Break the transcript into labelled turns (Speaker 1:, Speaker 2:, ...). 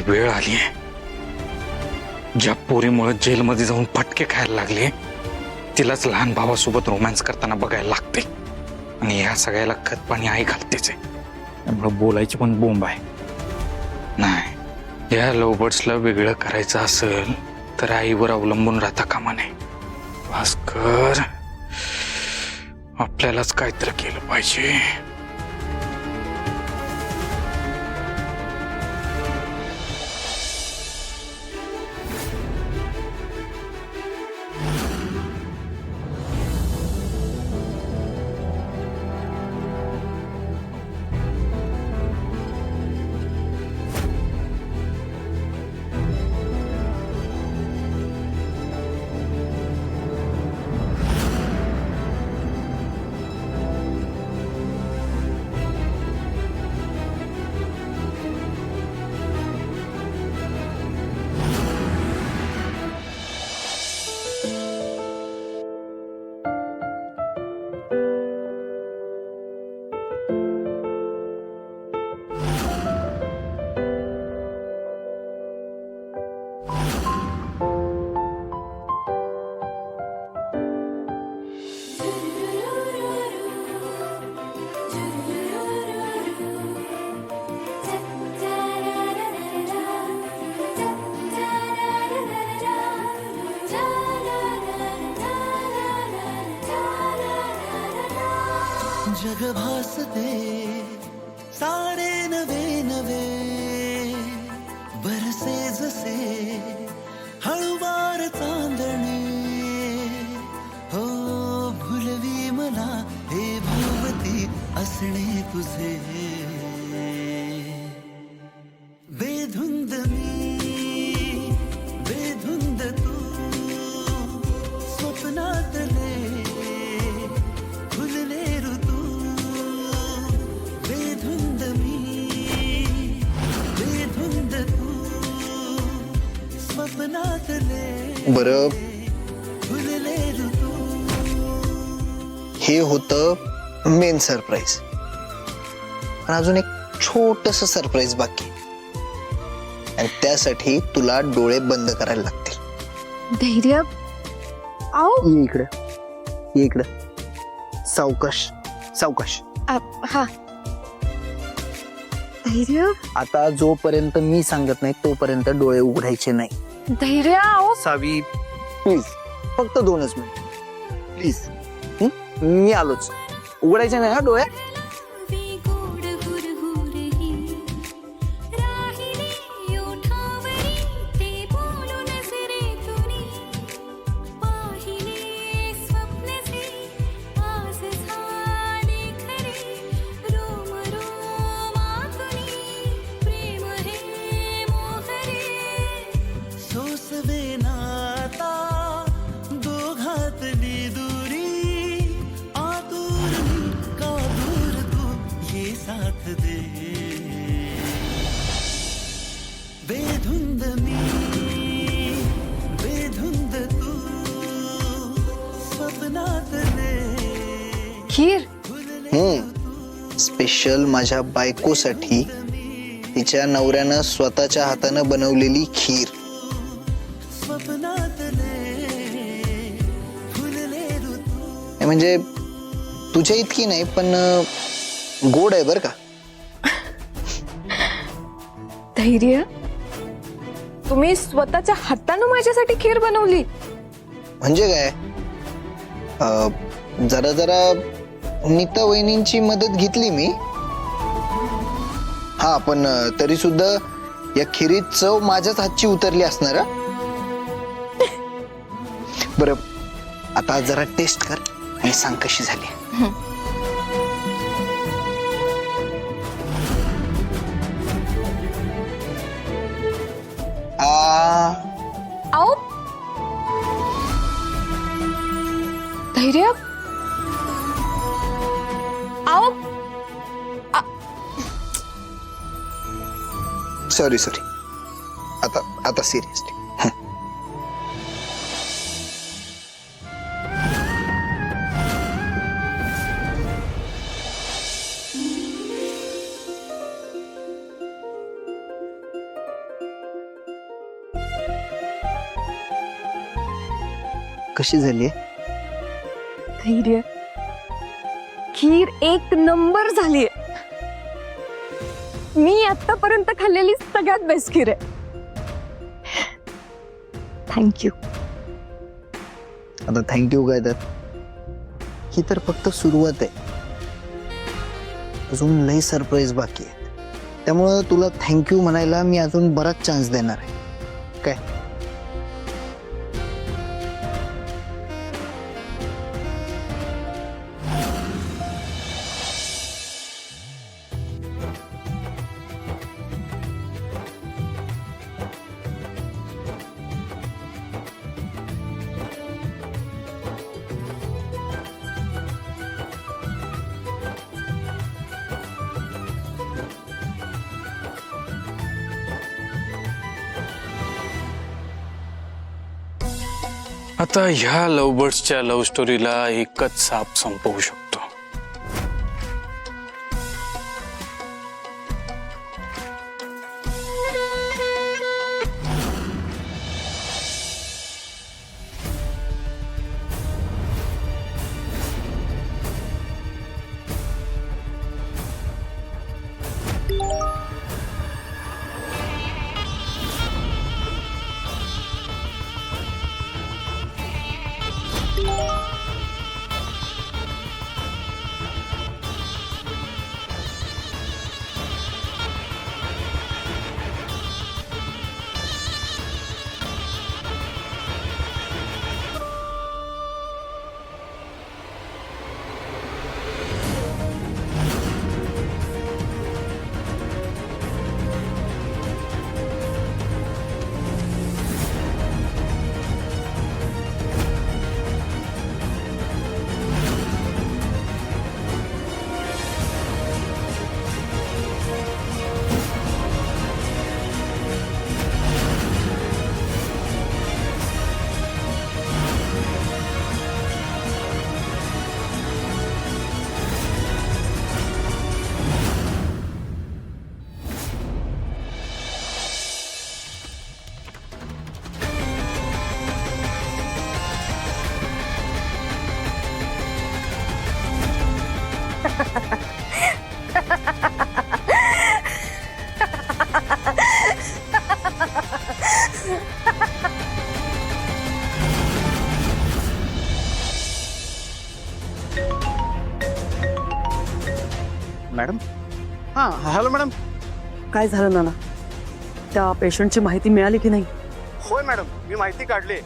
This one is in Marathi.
Speaker 1: वेळ आली आहे. ज्या पोरीमुळे जेलमध्ये जाऊन फटके खायला लागले तिलाच लहान भावासोबत रोमॅन्स करताना बघायला लागते. आणि या सगळ्याला खतपाणी आई घालतेच आहे. त्यामुळे बोलायची पण बोंब आहे. नाही, या लवबर्ड्सला वेगळं करायचं असेल तर आईवर अवलंबून राहता कामा नये. भास्कर, आपल्यालाच काहीतरी केलं पाहिजे.
Speaker 2: जग भासते सारे नवे नवे बरसे जसे हळूवार चांदणे हो भुलवी मला हे भोवती असणे तुझे बेधुंद मी बेधुंद तू स्वप्नातले
Speaker 3: बरं, हे होतं मेन सरप्राईज. पण अजून एक छोटस सरप्राईज बाकी. आणि त्यासाठी तुला डोळे बंद करायला लागतील.
Speaker 4: धैर्य, आओ.
Speaker 3: ये इकडं, ये इकडं. सावकाश सावकाश.
Speaker 4: हा. धैर्य,
Speaker 3: आता जोपर्यंत मी सांगत नाही तोपर्यंत डोळे उघडायचे नाही.
Speaker 4: धैर्य, आओ.
Speaker 3: सावी, प्लीज, फक्त 2च मिनिट प्लीज. मी आलोच. उघडायचे नाही हा डोळे.
Speaker 2: साथ दे बेधुंद मी बेधुंद तू स्वप्नातले.
Speaker 4: खीर.
Speaker 3: स्पेशल माझ्या बायकोसाठी तिच्या नवऱ्यानं स्वतःच्या हातानं बनवलेली खीर. म्हणजे तुझ्या इतकी नाही पण गोड आहे बर का.
Speaker 4: धैर्य, तुम्ही स्वतःच्या हाताने माझ्यासाठी खीर बनवली?
Speaker 3: म्हणजे काय, जरा जरा नीता वहिनींची मदत घेतली मी. हा, पण तरी सुद्धा या खिरीत चव माझ्याच हातची उतरली असणार. बरं, आता जरा टेस्ट कर आणि सांग कशी झाली.
Speaker 4: आओ. धैर्य, आओ.
Speaker 3: Sorry sorry. आता सिरियसली. कशी झाली?
Speaker 4: धैर्य, खीर एक नंबर झालीये. मी आतापर्यंत खाल्लेली सगळ्यात बेस्ट खीर आहे. थँक्यू.
Speaker 3: आता थँक्यू काय तर, ही तर फक्त सुरुवात आहे. अजून लई सरप्राईज बाकी आहे. त्यामुळं तुला थँक्यू म्हणायला मी अजून बराच चान्स देणार आहे. काय?
Speaker 1: आता ह्या लव्हबर्ड्सच्या लव्ह स्टोरीला एकच साप संपवू शकतो.
Speaker 5: मॅडम. हां हॅलो मॅडम.
Speaker 6: काय झालं नाना? त्या पेशंटची माहिती मिळाली की नाही?
Speaker 5: होय मॅडम, मी माहिती काढली.